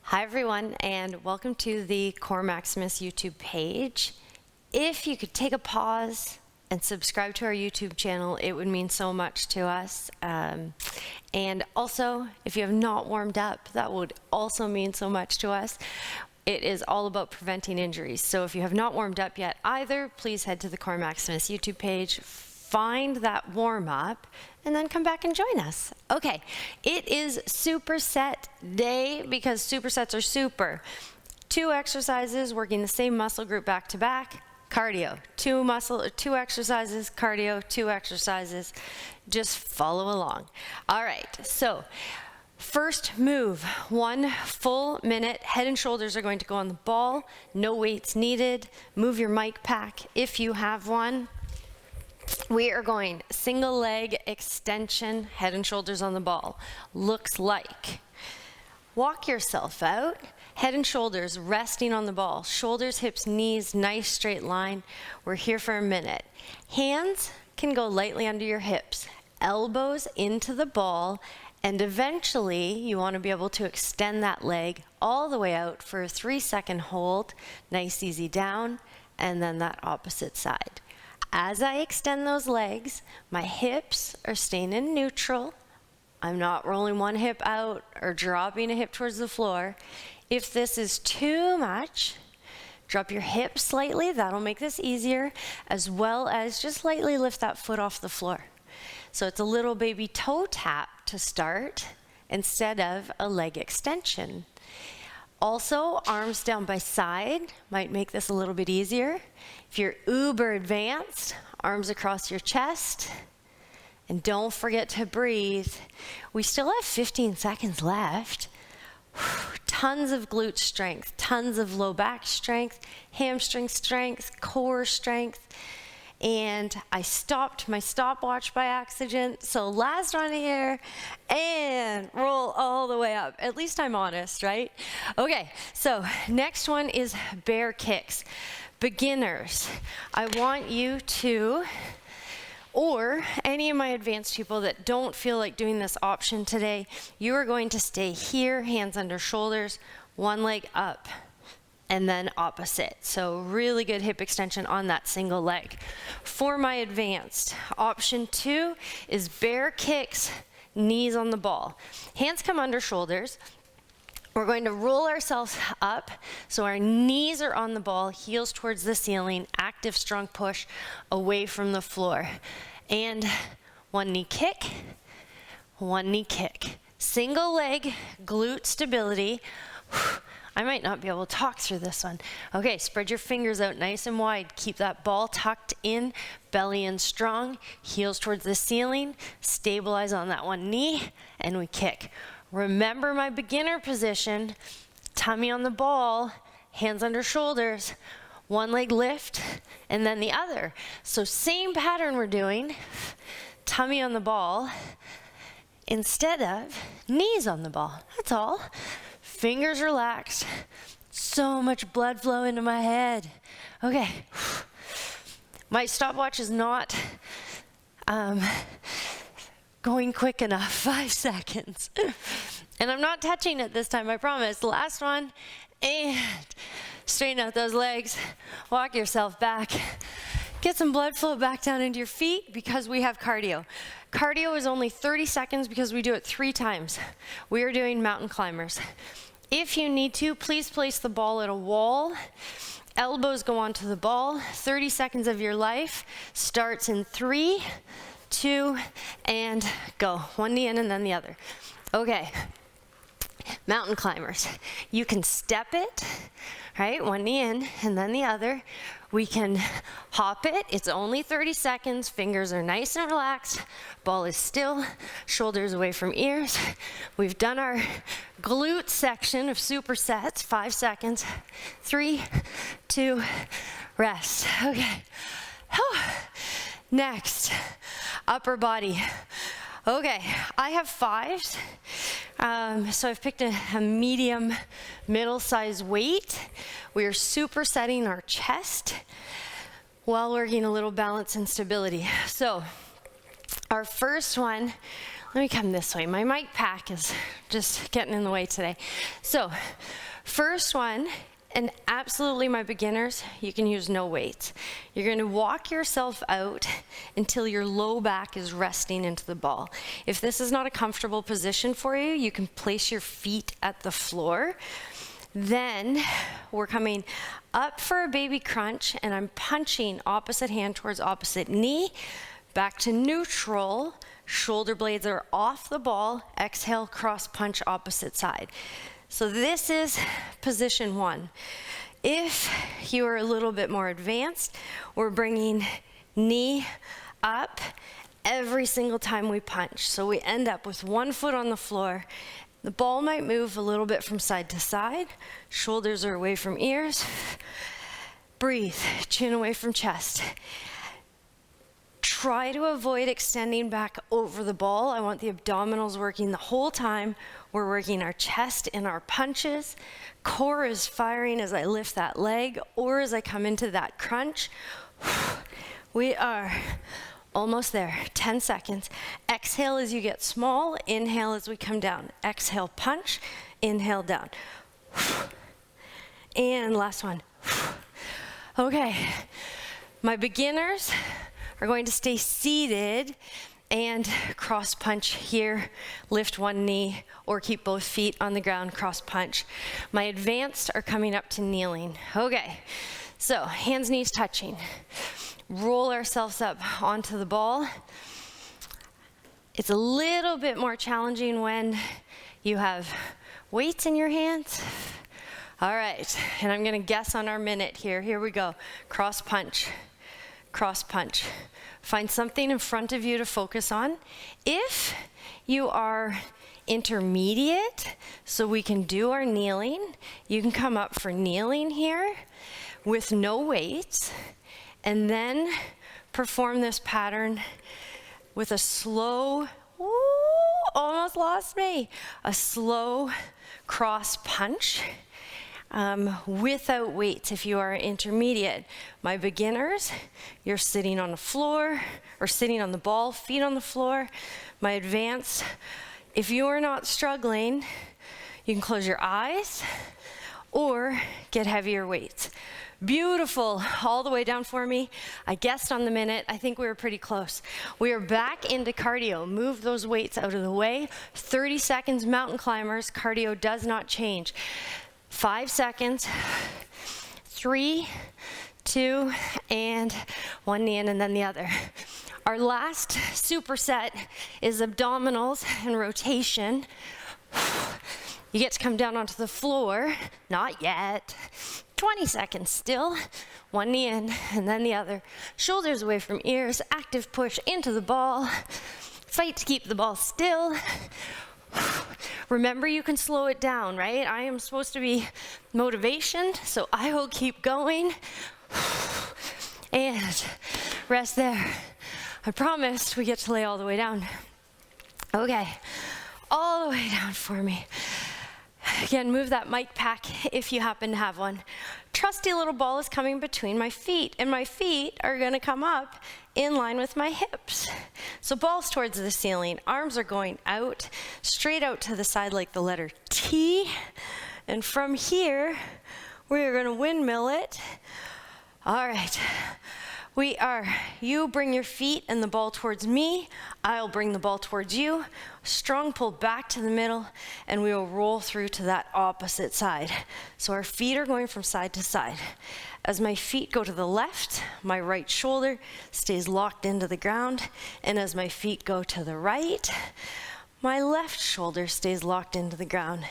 Hi everyone, and welcome to the Core Maximus YouTube page. If you could take a pause and subscribe to our YouTube channel, it would mean so much to us. And also, if you have not warmed up, that would also mean so much to us. It is all about preventing injuries. So if you have not warmed up yet either, please head to the Core Maximus YouTube page, find that warm up, and then come back and join us. Okay, it is superset day because supersets are super. 2 exercises working the same muscle group back to back, cardio. 2 exercises, cardio, 2 exercises. Just follow along. All right, so first move, 1 full minute. Head and shoulders are going to go on the ball. No weights needed. Move your mic pack if you have one. We are going single leg extension, head and shoulders on the ball. Looks like walk yourself out, head and shoulders resting on the ball. Shoulders, hips, knees, nice straight line. We're here for a minute. Hands can go lightly under your hips, elbows into the ball, and eventually you want to be able to extend that leg all the way out for a 3-second hold. Nice, easy down, and then that opposite side. As I extend those legs, my hips are staying in neutral. I'm not rolling one hip out or dropping a hip towards the floor. If this is too much, drop your hip slightly. That'll make this easier, as well as just lightly lift that foot off the floor. So it's a little baby toe tap to start instead of a leg extension. Also, arms down by side might make this a little bit easier. If you're uber advanced, arms across your chest. And don't forget to breathe. We still have 15 seconds left. Tons of glute strength, tons of low back strength, hamstring strength, core strength. And I stopped my stopwatch by accident, so last one here, and roll all the way up. At least I'm honest, right? Okay, so next one is bear kicks. Beginners, I want you to, or any of my advanced people that don't feel like doing this option today, you are going to stay here, hands under shoulders, one leg up, and then opposite. So really good hip extension on that single leg. For my advanced, option 2 is bear kicks, knees on the ball. Hands come under shoulders. We're going to roll ourselves up so our knees are on the ball, heels towards the ceiling, active strong push away from the floor. And 1 knee kick, 1 knee kick. Single leg, glute stability. I might not be able to talk through this one. Okay, spread your fingers out nice and wide. Keep that ball tucked in, belly in strong, heels towards the ceiling. Stabilize on that 1 knee, and we kick. Remember my beginner position, tummy on the ball, hands under shoulders, 1 leg lift, and then the other. So same pattern we're doing, tummy on the ball, instead of knees on the ball. That's all. Fingers relaxed. So much blood flow into my head. Okay. My stopwatch is not going quick enough. 5 seconds. And I'm not touching it this time, I promise. Last one. And straighten out those legs. Walk yourself back. Get some blood flow back down into your feet because we have cardio. Cardio is only 30 seconds because we do it 3 times. We are doing mountain climbers. If you need to, please place the ball at a wall. Elbows go onto the ball. 30 seconds of your life starts in 3, 2, and go. 1 knee in and then the other. Okay. Mountain climbers. You can step it, right? 1 knee in and then the other. We can hop it. It's only 30 seconds. Fingers are nice and relaxed. Ball is still. Shoulders away from ears. We've done our glute section of supersets. 5 seconds. 3, 2, rest. Okay. Next, upper body. Okay, I have 5s. So I've picked a medium, middle-sized weight. We are supersetting our chest while working a little balance and stability. So our first one, Let me come this way. My mic pack is just getting in the way today. So, first one, and absolutely my beginners, you can use no weights. You're going to walk yourself out until your low back is resting into the ball. If this is not a comfortable position for you, you can place your feet at the floor. Then we're coming up for a baby crunch, and I'm punching opposite hand towards opposite knee, back to neutral. Shoulder blades are off the ball. Exhale, cross punch opposite side. So this is position one. If you are a little bit more advanced, we're bringing knee up every single time we punch. So we end up with one foot on the floor. The ball might move a little bit from side to side. Shoulders are away from ears. Breathe, chin away from chest. Try to avoid extending back over the ball. I want the abdominals working the whole time. We're working our chest in our punches. Core is firing as I lift that leg or as I come into that crunch. We are almost there. 10 seconds. Exhale as you get small. Inhale as we come down. Exhale, punch. Inhale, down. And last one. Okay. My beginners are going to stay seated and cross punch here, lift one knee, or keep both feet on the ground, cross punch. My advanced are coming up to kneeling. Okay, so hands, knees touching. Roll ourselves up onto the ball. It's a little bit more challenging when you have weights in your hands. All right, and I'm gonna guess on our minute here. Here we go, cross punch. Cross punch. Find something in front of you to focus on. If you are intermediate, so we can do our kneeling, you can come up for kneeling here with no weights, and then perform this pattern with a slow, almost lost me, a slow cross punch. Without weights if you are intermediate. My beginners, you're sitting on the floor or sitting on the ball, feet on the floor. My advanced, if you are not struggling, you can close your eyes or get heavier weights. Beautiful, all the way down for me. I guessed on the minute, I think we were pretty close. We are back into cardio. Move those weights out of the way. 30 seconds, mountain climbers, cardio does not change. 5 seconds, 3, 2, and one knee in and then the other. Our last superset is abdominals and rotation. You get to come down onto the floor, not yet. 20 seconds still, one knee in and then the other. Shoulders away from ears, active push into the ball. Fight to keep the ball still. Remember, you can slow it down, right? I am supposed to be motivation, so I will keep going. And rest there. I promised we get to lay all the way down. Okay, all the way down for me. Again, move that mic pack if you happen to have one. Trusty little ball is coming between my feet, and my feet are gonna come up in line with my hips. So balls towards the ceiling, arms are going out, straight out to the side like the letter T. And from here, we're gonna windmill it. All right, you bring your feet and the ball towards me, I'll bring the ball towards you, strong pull back to the middle, and we will roll through to that opposite side. So our feet are going from side to side. As my feet go to the left, my right shoulder stays locked into the ground, and as my feet go to the right, my left shoulder stays locked into the ground.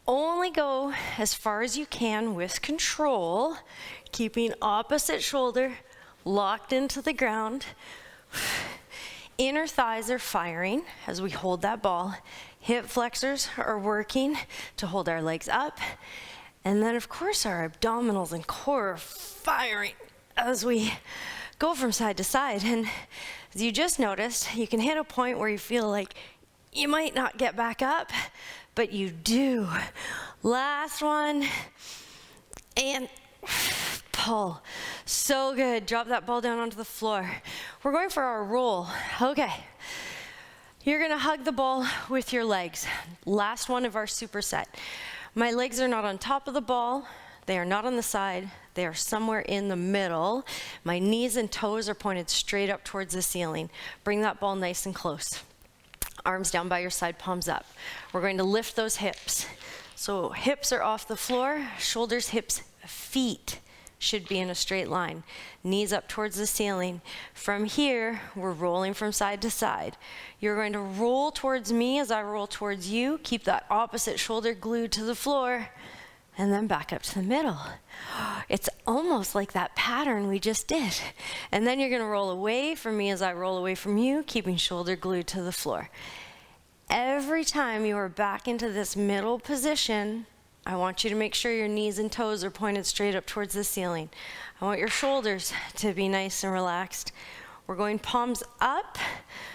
Only go as far as you can with control, keeping opposite shoulder locked into the ground. Inner thighs are firing as we hold that ball. Hip flexors are working to hold our legs up. And then, of course, our abdominals and core are firing as we go from side to side. And as you just noticed, you can hit a point where you feel like you might not get back up, but you do. Last one. And pull. So good. Drop that ball down onto the floor. We're going for our roll. Okay. You're gonna hug the ball with your legs. Last one of our superset. My legs are not on top of the ball. They are not on the side. They are somewhere in the middle. My knees and toes are pointed straight up towards the ceiling. Bring that ball nice and close. Arms down by your side, palms up. We're going to lift those hips. So hips are off the floor, shoulders, hips, feet should be in a straight line. Knees up towards the ceiling. From here, we're rolling from side to side. You're going to roll towards me as I roll towards you. Keep that opposite shoulder glued to the floor, and then back up to the middle. It's almost like that pattern we just did. And then you're gonna roll away from me as I roll away from you, keeping shoulder glued to the floor. Every time you are back into this middle position, I want you to make sure your knees and toes are pointed straight up towards the ceiling. I want your shoulders to be nice and relaxed. We're going palms up,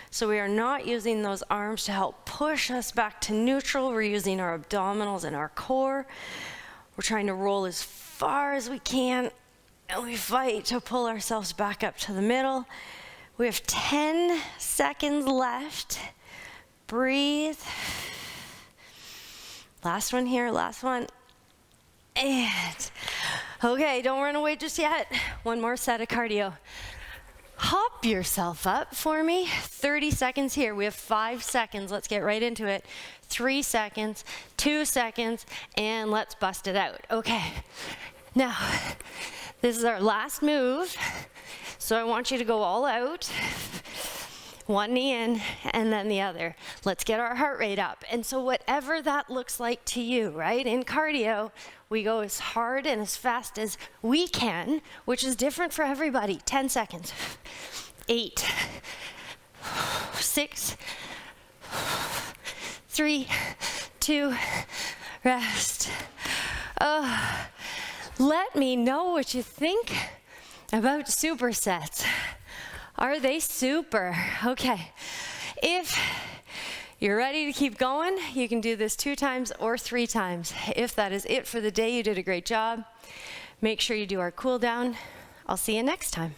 so we are not using those arms to help push us back to neutral. We're using our abdominals and our core. We're trying to roll as far as we can, and we fight to pull ourselves back up to the middle. We have 10 seconds left. Breathe. Last one here, last one. And, okay, don't run away just yet. One more set of cardio. Hop yourself up for me. 30 seconds here. We have 5 seconds. Let's get right into it. 3 seconds, 2 seconds, and let's bust it out. Okay, now, this is our last move. So I want you to go all out. One knee in, and then the other. Let's get our heart rate up. And so whatever that looks like to you, right? In cardio, we go as hard and as fast as we can, which is different for everybody. 10 seconds. 8, 6, 3, 2, rest. Let me know what you think about supersets. Are they super? Okay. If you're ready to keep going, you can do this 2 times or 3 times. If that is it for the day, you did a great job. Make sure you do our cool down. I'll see you next time.